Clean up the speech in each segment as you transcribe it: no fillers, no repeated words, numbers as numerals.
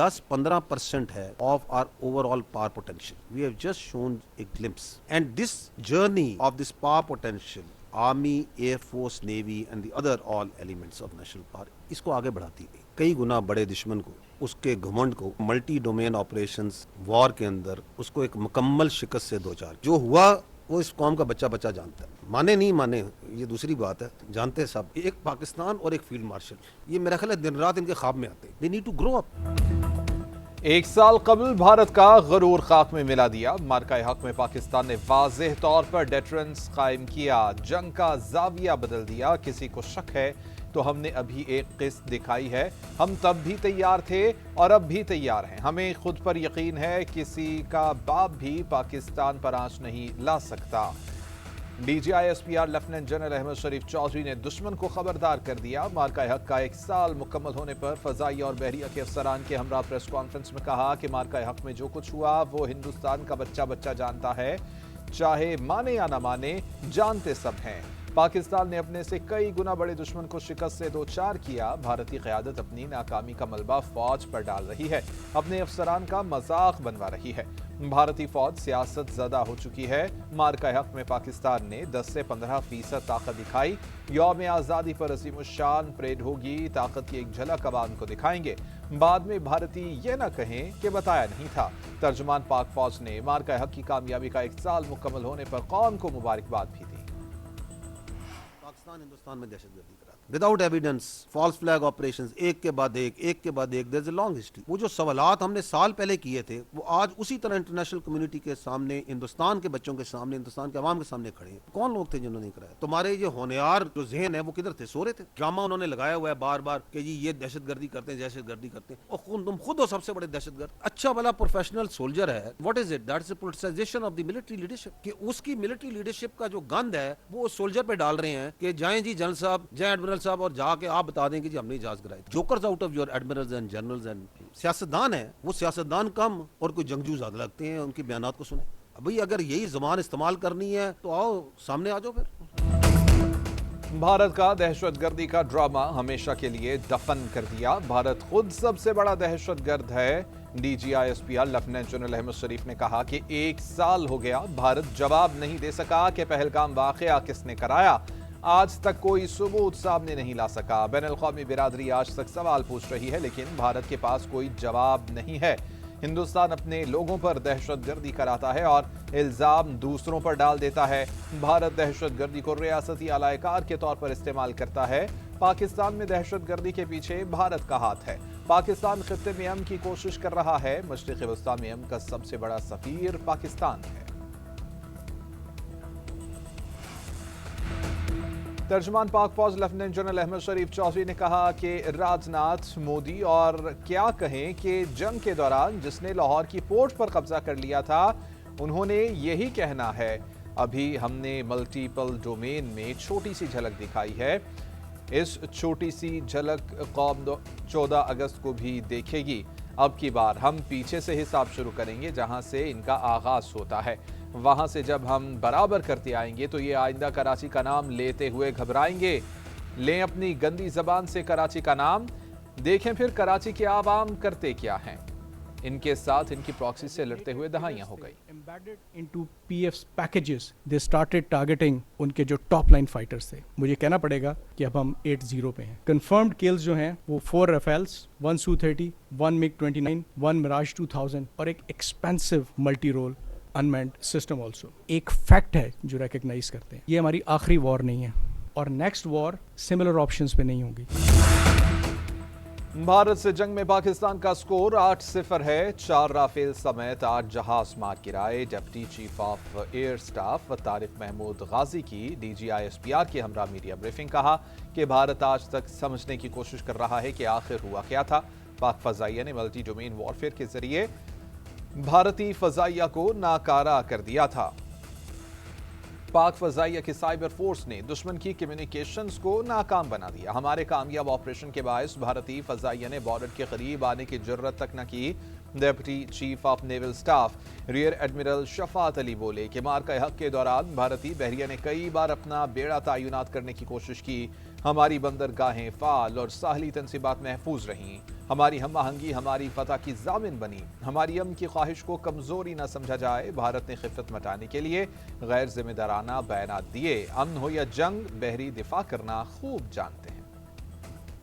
10-15% ہے of our overall power potential. We have just shown a glimpse. And this journey of this power potential, Army, Air Force, Navy and the other all elements of national power, اس کو آگے بڑھاتی گئی. کئی گنا بڑے دشمن کو، اس کے گھمنڈ کو، ملٹی ڈومین آپریشنز وار کے اندر اس کو ایک مکمل شکست سے دوچار. جو ہوا وہ اس قوم کا بچہ بچہ جانتا ہے. مانے نہیں مانے یہ دوسری بات ہے، جانتے سب. ایک پاکستان اور ایک فیلڈ مارشل، یہ میرا خیال ہے دن رات ان کے خواب میں آتے ہیں. They need to grow up. ایک سال قبل بھارت کا غرور خاک میں ملا دیا. مارکہ حق میں پاکستان نے واضح طور پر ڈیٹرنس قائم کیا، جنگ کا زاویہ بدل دیا. کسی کو شک ہے تو ہم نے ابھی ایک قسط دکھائی ہے. ہم تب بھی تیار تھے اور اب بھی تیار ہیں. ہمیں خود پر یقین ہے، کسی کا باپ بھی پاکستان پر آنچ نہیں لا سکتا. D G I S P R lieutenant general Ahmed Sharif Chaudhry نے دشمن کو خبردار کر دیا. مارکہ حق کا ایک سال مکمل ہونے پر فضائیہ اور بحریہ کے افسران کے ہمراہ پریس کانفرنس میں کہا کہ مارکہ حق میں جو کچھ ہوا وہ ہندوستان کا بچہ بچہ جانتا ہے، چاہے مانے یا نہ مانے، جانتے سب ہیں. پاکستان نے اپنے سے کئی گنا بڑے دشمن کو شکست سے دوچار کیا. بھارتی قیادت اپنی ناکامی کا ملبہ فوج پر ڈال رہی ہے، اپنے افسران کا مذاق بنوا رہی ہے. بھارتی فوج سیاست زدہ ہو چکی ہے. مارکہ حق میں پاکستان نے 10 سے 15% طاقت دکھائی. یوم آزادی پر عظیم الشان پریڈ ہوگی. طاقت کی ایک جھلک عوام کو دکھائیں گے. بعد میں بھارتی یہ نہ کہیں کہ بتایا نہیں تھا. ترجمان پاک فوج نے مارکہ حق کی کامیابی کا ایک سال مکمل ہونے پر قوم کو مبارکباد بھی دی. ہندوستان میں دہشت گردی کرا without evidence, false flag operations, ایک کے بعد ایک. دیر از اے لانگ ہسٹری. وہ جو سوالات ہم نے سال پہلے کیے تھے وہ آج اسی طرح انٹرنیشنل کمیونٹی کے سامنے، ہندوستان کے بچوں کے سامنے، ہندوستان کے عوام کے سامنے کھڑے ہیں. کون لوگ تھے جنہوں نے کرایا؟ تمہارے یہ ہونہار جو ذہن ہے وہ کدھر تھے؟ سو رہے تھے. ڈرامہ انہوں نے لگایا ہوا ہے بار بار کہ جی یہ دہشت گردی کرتے ہیں، دہشت گردی کرتے ہیں. اور تم خود ہو سب سے بڑے دہشت گرد. اچھا بھلا پروفیشنل سولجر ہے. What is it? That is a politicisation of the military leadership. کہ اس کی ملٹری لیڈرشپ کا جو گند ہے وہ سولجر پہ ڈال رہے ہیں کہ جائیں جی جنرل صاحب، جائیں ایڈمرل صاحب اور جا کے آپ بتا دیں کہ جی ہم نے اجازت کرائی. Jokers out of your admirals and generals and سیاستدان ہیں. وہ سیاستدان کم اور کوئی جنگجو زیادہ لگتے ہیں. ان کے بیانات کو سنیں. ابھی اگر یہی زبان استعمال کرنی ہے تو آؤ سامنے آ جاؤ پھر. بھارت کا دہشت گردی کا ڈرامہ ہمیشہ کے لیے دفن کر دیا. بھارت خود سب سے بڑا دہشت گرد ہے. D G I S P R lieutenant general Ahmed Sharif نے کہا کہ ایک سال ہو گیا، بھارت جواب نہیں دے سکا کہ پہلگام واقعہ کس نے کرایا. آج تک کوئی ثبوت سامنے نہیں لا سکا. بین الاقوامی برادری آج تک سوال پوچھ رہی ہے لیکن بھارت کے پاس کوئی جواب نہیں ہے. ہندوستان اپنے لوگوں پر دہشت گردی کراتا ہے اور الزام دوسروں پر ڈال دیتا ہے. بھارت دہشت گردی کو ریاستی اعلی کار کے طور پر استعمال کرتا ہے. پاکستان میں دہشت گردی کے پیچھے بھارت کا ہاتھ ہے. پاکستان خطے میں امن کی کوشش کر رہا ہے. مشرق وسطیٰ میں امن کا سب سے بڑا سفیر پاکستان ہے. ترجمان پاک فوج لیفٹیننٹ جنرل احمد شریف چودھری نے کہا کہ راج ناتھ، مودی اور کیا کہیں کہ جنگ کے دوران جس نے لاہور کی پورٹ پر قبضہ کر لیا تھا انہوں نے یہی کہنا ہے. ابھی ہم نے ملٹیپل ڈومین میں چھوٹی سی جھلک دکھائی ہے. اس چھوٹی سی جھلک قوم 14 اگست کو بھی دیکھے گی. اب کی بار ہم پیچھے سے حساب شروع کریں گے جہاں سے ان کا آغاز ہوتا ہے. وہاں سے جب ہم برابر کرتے آئیں گے تو یہ آئندہ کراچی کا نام لیتے ہوئے گھبرائیں گے. لیں اپنی گندی زبان سے کراچی کا نام، دیکھیں پھر کراچی کے عوام کرتے کیا ہیں. ان کے ساتھ ان کی پراکسی سے لڑتے ہوئے دہائیاں ہو گئی. Embedded into PF's packages, they started targeting ان کے جو ٹاپ لائن فائٹرز تھے. مجھے کہنا پڑے گا کہ اب ہم 8-0 پہ ہیں. کنفرمڈ کلز جو ہیں وہ 4 Rafales, 1 Su-30, 1 MiG-29, 1 Mirage 2000 اور ایک expensive multi role unmanned system also. ایک فیکٹ ہے جو ریکگنائز کرتے ہیں. یہ ہماری آخری وار نہیں ہے اور نیکسٹ وار سملر آپشنز پہ نہیں ہوگی. بھارت سے جنگ میں پاکستان کا سکور 8-0 ہے. 4 رافیل سمیت 8 جہاز مار گرائے. Deputy chief of air staff Tariq Mahmood Ghazi کی D G I S P R کے ہمراہ میڈیا بریفنگ. کہا کہ بھارت آج تک سمجھنے کی کوشش کر رہا ہے کہ آخر ہوا کیا تھا. پاک فضائیہ نے ملٹی ڈومین وارفیئر کے ذریعے بھارتی فضائیہ کو ناکارہ کر دیا تھا. پاک فضائیہ کی سائبر فورس نے دشمن کی کمیونیکیشنز کو ناکام بنا دیا. ہمارے کامیاب آپریشن کے باعث بھارتی فضائیہ نے بارڈر کے قریب آنے کی جرت تک نہ کی. Deputy chief of naval staff rear admiral Shafat Ali बोले कि मार्का हक के दौरान भारतीय बहरिया ने कई बार अपना बेड़ा तैनात करने की कोशिश की। हमारी बंदरगाहें फाल और साहली तनसीबात महफूज रहीं। हमारी हम आहंगी हमारी फतह की जामिन बनी। हमारी अमन की ख्वाहिश को कमजोरी न समझा जाए। भारत ने खिफत मटाने के लिए गैर जिम्मेदाराना बयानात दिए। अमन हो या जंग, बहरी दिफा करना खूब जानते हैं।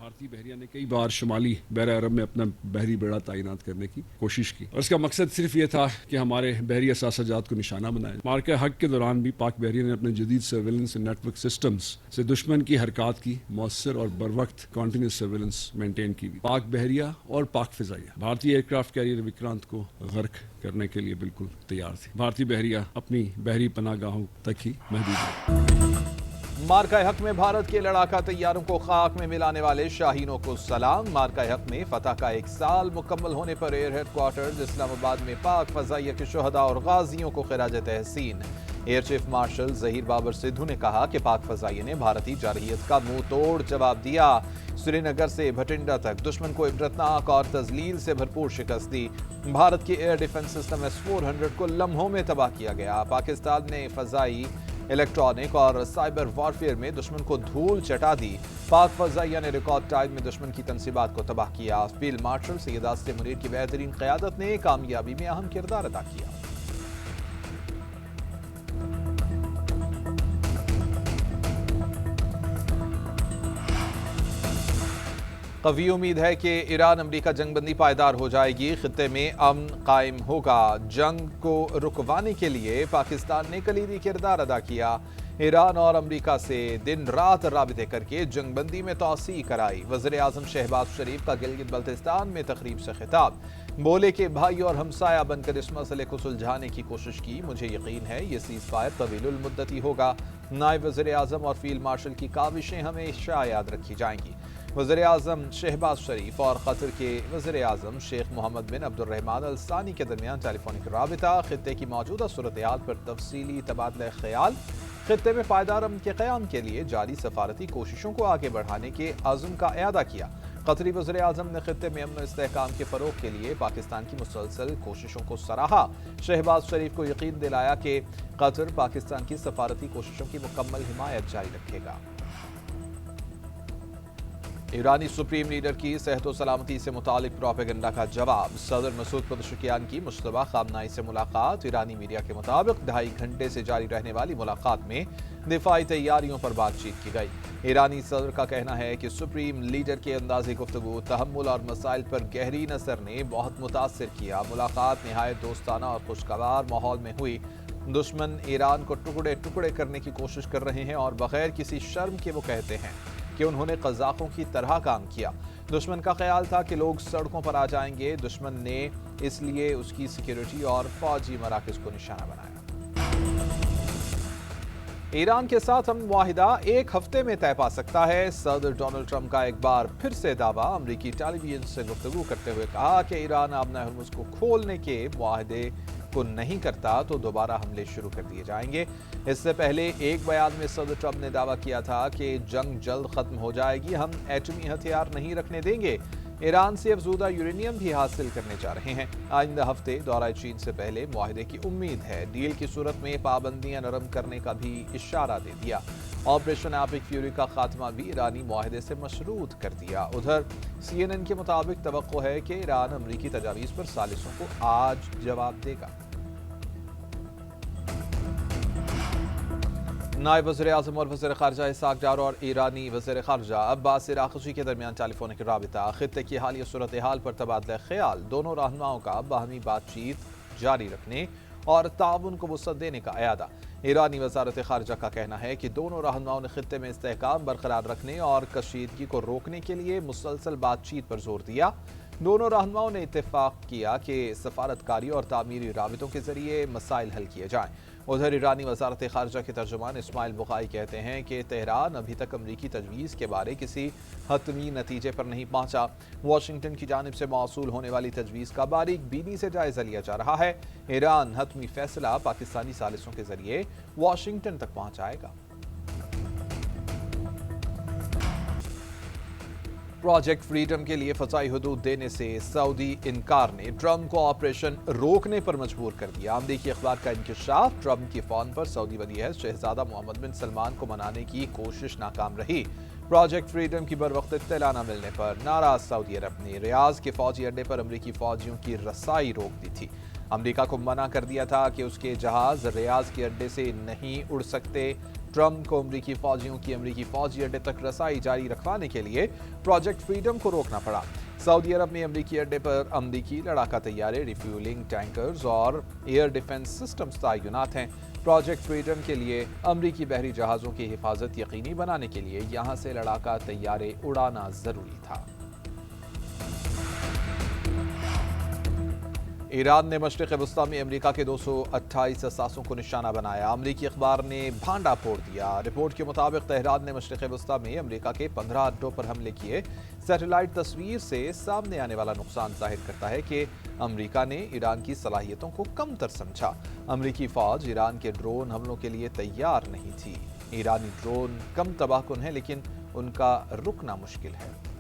भारतीय बहरिया ने कई बार शुमाली बहर अरब में अपना बहरी बेड़ा तैनात करने की कोशिश की और इसका मकसद सिर्फ ये था कि हमारे बहरी असासजात को निशाना बनाए। मार्का हक के दौरान भी पाक बहरिया ने अपने जदीद सर्वेलेंस नेटवर्क सिस्टम्स से दुश्मन की हरकत की मौसर और बर वक्त कॉन्टीन्यूस सर्वेलेंस मेंटेन की। पाक बहरिया और पाक फिजाइया भारतीय एयरक्राफ्ट कैरियर विक्रांत को गर्क करने के लिए बिल्कुल तैयार थी। भारतीय बहरिया अपनी बहरी पनाहगाहों तक ही महदूद है। मार्का हक में भारत के लड़ाका तैयारों को खाक में मिलाने वाले शाहीनों को सलाम। मार्का हक में फतह का 1 साल मुकम्मल होने पर एयर हेडक्वार्टर्स इस्लामाबाद में पाक फजाइया के शुहदा और गाजियों को खिराज तहसीन। Air chief marshal Zaheer Babar Sidhu ने कहा कि पाक फजाइया ने भारतीय जारहियत का मुंह तोड़ जवाब दिया। श्रीनगर से भटिंडा तक दुश्मन को इबरतनाक और तजलील से भरपूर शिकस्त दी। भारत के एयर डिफेंस सिस्टम S-400 को लम्हों में तबाह किया गया। पाकिस्तान ने फजाई, इलेक्ट्रॉनिक और साइबर वॉरफेयर में दुश्मन को धूल चटा दी। पाक फजाइया ने रिकॉर्ड टाइम में दुश्मन की तनसीबात को तबाह किया। फील्ड मार्शल सैयद आसिम मुनीर की बेहतरीन क़यादत ने कामयाबी में अहम किरदार अदा किया। कवी उम्मीद है कि ईरान अमरीका जंगबंदी पायदार हो जाएगी। खित्ते में अमन कायम होगा। जंग को रुकवाने के लिए पाकिस्तान ने कलीदी किरदार अदा किया। ईरान और अमरीका से दिन रात राबिते करके जंगबंदी में तौसी कराई। वज़ीर आज़म शहबाज शरीफ का गिलगित बल्तिस्तान में तकरीब से खिताब। बोले कि भाई और हमसाया बनकर इस मसले को सुलझाने की कोशिश की। मुझे यकीन है ये सीज़ फायर तवीलुल मुद्दती होगा। नायब वज़ीर आज़म और फील्ड मार्शल की काविशें हमेशा याद रखी जाएंगी। वज़ीर आज़म शहबाज शरीफ और कतर के वज़ीर आज़म शेख मोहम्मद बिन अब्दुर्रहमान अल सानी के दरमियान टेलीफोनिक राबिता। खित्ते की मौजूदा सूरत हाल पर तफसीली तबादला ख्याल। खित्ते में पायदार अमन के क़याम के लिए जारी सफारती कोशिशों को आगे बढ़ाने के आज़म का इआदा किया। कतरी वज़ीर आज़म ने खित्ते में अमन इस्तेहकाम के फ़रोग़ के लिए पाकिस्तान की मुसलसल कोशिशों को सराहा। शहबाज शरीफ को यकीन दिलाया कि कतर पाकिस्तान की सफारती कोशिशों की मुकम्मल हिमायत जारी रखेगा। ईरानी सुप्रीम लीडर की सेहत व सलामती से मुतालिक प्रोपेगेंडा का जवाब। सदर मसूद पदशकियान की मुश्तबा खामनाई से मुलाकात। ईरानी मीडिया के मुताबिक 2.5 घंटे से जारी रहने वाली मुलाकात में दिफाई तैयारियों पर बातचीत की गई। ईरानी सदर का कहना है कि सुप्रीम लीडर के अंदाज़े गुफ्तगू, तहम्मुल और मसाइल पर गहरी नज़र ने बहुत मुतासिर किया। मुलाकात नहायत दोस्ताना और खुशगवार माहौल में हुई। दुश्मन ईरान को टुकड़े टुकड़े करने की कोशिश कर रहे हैं और बगैर किसी शर्म के वो कहते हैं कि उन्होंने कज़ाकों की तरह काम किया। दुश्मन का ख्याल था कि लोग सड़कों पर आ जाएंगे। दुश्मन ने इसलिए उसकी सिक्योरिटी और फौजी मराकज़ को निशाना बनाया। ईरान के साथ हम मुआहिदा 1 हफ्ते में तय पा सकता है। सदर डोनाल्ड ट्रंप का एक बार फिर से दावा। अमरीकी टेलीविजन से गुफ्तगू करते हुए कहा कि ईरान आबना हर्मुज़ को खोलने के मुआहिदे को नहीं करता तो दोबारा हमले शुरू कर दिए जाएंगे। इससे पहले एक बयान में सदर ट्रंप ने दावा किया था कि जंग जल्द खत्म हो जाएगी। हम एटमी हथियार नहीं रखने देंगे। ईरान से अफजूदा यूरेनियम भी हासिल करने जा रहे हैं। आइंदा हफ्ते दौरा चीन से पहले मुआहिदे की उम्मीद है। डील की सूरत में पाबंदियां नरम करने का भी इशारा दे दिया। ऑपरेशन एपिक फ्यूरी का खात्मा भी ईरानी मुआहिदे से मशरूत कर दिया। उधर CNN के मुताबिक तवक्को है कि ईरान अमरीकी तजावीज़ पर सालिसों को आज जवाब देगा। नायब वज़ीर आज़म और वज़ीर ख़ारजा इसहाक़ डार और ईरानी वज़ीर ख़ारजा अब्बास इराक़ची के दरमियान टेलीफोनिक राबिता। खित्ते की हालिया सूरत हाल पर तबादला ख्याल। दोनों रहनुमाओं का बाहमी बातचीत जारी रखने और ताउन को वुसअत देने का इरादा। ईरानी वज़ारत ख़ारजा का कहना है कि दोनों रहनुमाओं ने खित्ते में इस्तेहकाम बरकरार रखने और कशीदगी को रोकने के लिए मुसलसल बातचीत पर जोर दिया। दोनों रहनुमाओं ने इत्तेफाक किया कि सफारतकारी और तामीरी राबितों के जरिए मसाइल हल किए जाएं। उधर ईरानी वज़ारत ख़ारजा के तर्जुमान इस्माइल बुखारी कहते हैं कि तेहरान अभी तक अमरीकी तजवीज़ के बारे किसी हतमी नतीजे पर नहीं पहुंचा। वाशिंगटन की जानिब से मौसूल होने वाली तजवीज़ का बारीक बीनी से जायज़ा लिया जा रहा है। ईरान हतमी फैसला पाकिस्तानी सालिसों के जरिए वाशिंगटन तक पहुंचाएगा। प्रोजेक्ट फ्रीडम के लिए फजाई हदूद देने से सऊदी इनकार ने ट्रंप को ऑपरेशन रोकने पर मजबूर कर दिया। अमरीकी अखबार का इंकशाफ, ट्रंप की फोन पर सऊदी वली शहजादा मोहम्मद बिन सलमान को मनाने की कोशिश नाकाम रही। प्रोजेक्ट फ्रीडम की बरवक्त इत्तला न मिलने पर नाराज सऊदी अरब ने रियाज के फौजी अड्डे पर अमरीकी फौजियों की रसाई रोक दी थी। अमरीका को मना कर दिया था कि उसके जहाज रियाज के अड्डे से नहीं उड़ सकते। ट्रंप को अमरीकी फौजियों की अमरीकी फौजी अड्डे तक रसाई जारी रखवाने के लिए प्रोजेक्ट फ्रीडम को रोकना पड़ा। सऊदी अरब में अमरीकी अड्डे पर अमरीकी लड़ाका तैयारे, रिफ्यूलिंग टैंकर्स और एयर डिफेंस सिस्टम्स तैनात हैं। प्रोजेक्ट फ्रीडम के लिए अमरीकी बहरी जहाज़ों की हिफाजत यकीनी बनाने के लिए यहाँ से लड़ाका तैयारे उड़ाना ज़रूरी था। ईरान ने मशरिक़ वस्ता में अमरीका के 228 असासों को निशाना बनाया। अमरीकी अखबार ने भांडा फोड़ दिया। रिपोर्ट के मुताबिक तेहरान ने मशरिक़ वस्ता में अमरीका के 15 अड्डों पर हमले किए। सैटेलाइट तस्वीर से सामने आने वाला नुकसान जाहिर करता है कि अमरीका ने ईरान की सलाहियतों को कमतर समझा। अमरीकी फौज ईरान के ड्रोन हमलों के लिए तैयार नहीं थी। ईरानी ड्रोन कम तबाहकुन है, लेकिन उनका रुकना मुश्किल है।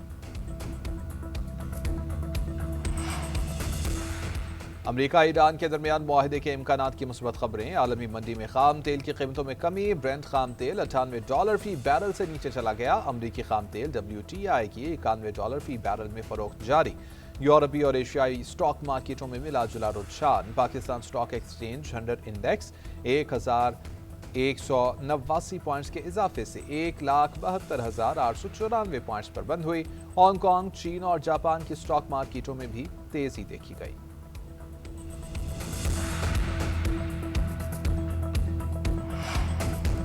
अमरीका ईरान के दरमियान मुआहदे के इम्कानात की मुस्बत खबरें। आलमी मंडी में खाम तेल की कीमतों में कमी। ब्रेंट खाम तेल $98 फी बैरल से नीचे चला गया। अमरीकी खाम तेल WTI की $91 फी बैरल में फरोख्त जारी। यूरोपीय और एशियाई स्टॉक मार्केटों में मिला जुला रुझान। Pakistan stock exchange 100 index 1189 points के इजाफे से 1,72,894 पॉइंट्स पर बंद हुई। हांगकांग, चीन और जापान की स्टॉक मार्केटों में भी तेजी देखी गई।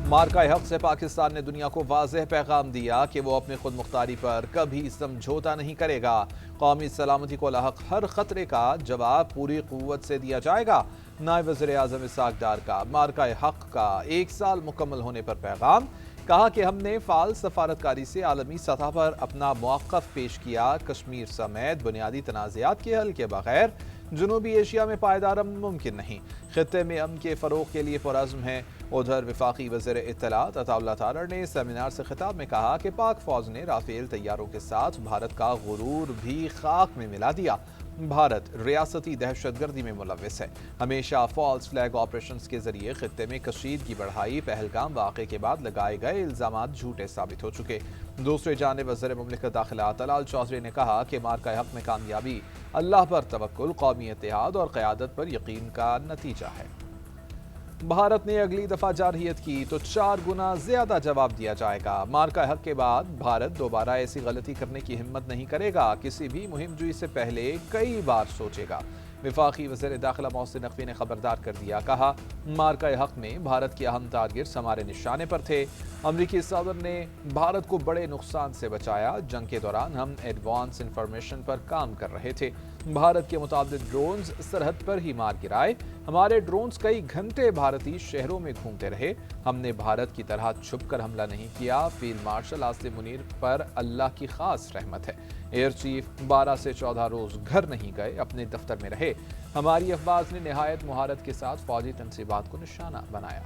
मार्का हक से पाकिस्तान ने दुनिया को वाज़ेह पैगाम दिया कि वो अपनी खुद मुख्तारी पर कभी समझौता नहीं करेगा। कौमी सलामती को लाहक हर खतरे का जवाब पूरी कुव्वत से दिया जाएगा। नायब वज़ीर आज़म इसहाक डार का मार्का हक का 1 साल मुकम्मल होने पर पैगाम। कहा कि हमने फ़ाल सफारतकारी से आलमी सतह पर अपना मौक़िफ़ पेश किया। कश्मीर समेत बुनियादी तनाज़ात के हल के बगैर जनूबी एशिया में पायदार अमन मुमकिन नहीं। खित्ते में अमन के फ़रोग़ के लिए पुरअज़्म है। उधर वफाकी वज़ीर इत्तलात अताउल्लाह तारड़ ने सेमिनार से खिताब में कहा कि पाक फ़ौज ने राफेल तैयारों के साथ भारत का गुरूर भी खाक में मिला दिया। भारत रियासती दहशतगर्दी में मुलव्विस है। हमेशा फॉल्स फ्लैग ऑपरेशंस के जरिए खित्ते में कशीदगी बढ़ाई। पहलगाम वाक़े के बाद लगाए गए इल्ज़ामात झूठे साबित हो चुके। दूसरी जानिब वज़ीर मुमलिकत दाखिला तलाल चौधरी ने कहा कि मार्का हक में कामयाबी अल्लाह पर तवक्कुल, कौमी इत्तेहाद और क़यादत पर यकीन का नतीजा है। भारत ने अगली दफा जारहियत की तो 4 गुना ज्यादा जवाब दिया जाएगा। मार्का हक के बाद भारत दोबारा ऐसी गलती करने की हिम्मत नहीं करेगा। किसी भी मुहिमजुई से पहले कई बार सोचेगा। वफाकी वज़ीर दाखिला मोहसिन नकवी ने खबरदार कर दिया। कहा, मार्का हक में भारत के अहम टारगेट्स हमारे निशाने पर थे। अमरीकी सदर ने भारत को बड़े नुकसान से बचाया। जंग के दौरान हम एडवांस इंफॉर्मेशन पर काम कर रहे थे। भारत के मुताबिक ड्रोन्स सरहद पर ही मार गिराए। हमारे ड्रोन्स कई घंटे भारतीय शहरों में घूमते रहे। हमने भारत की तरह छुपकर हमला नहीं किया। फील्ड मार्शल आसिम मुनीर पर अल्लाह की खास रहमत है। एयर चीफ 12 से 14 रोज घर नहीं गए, अपने दफ्तर में रहे। हमारी अफवाज ने निहायत मुहारत के साथ फौजी तनसीबात को निशाना बनाया।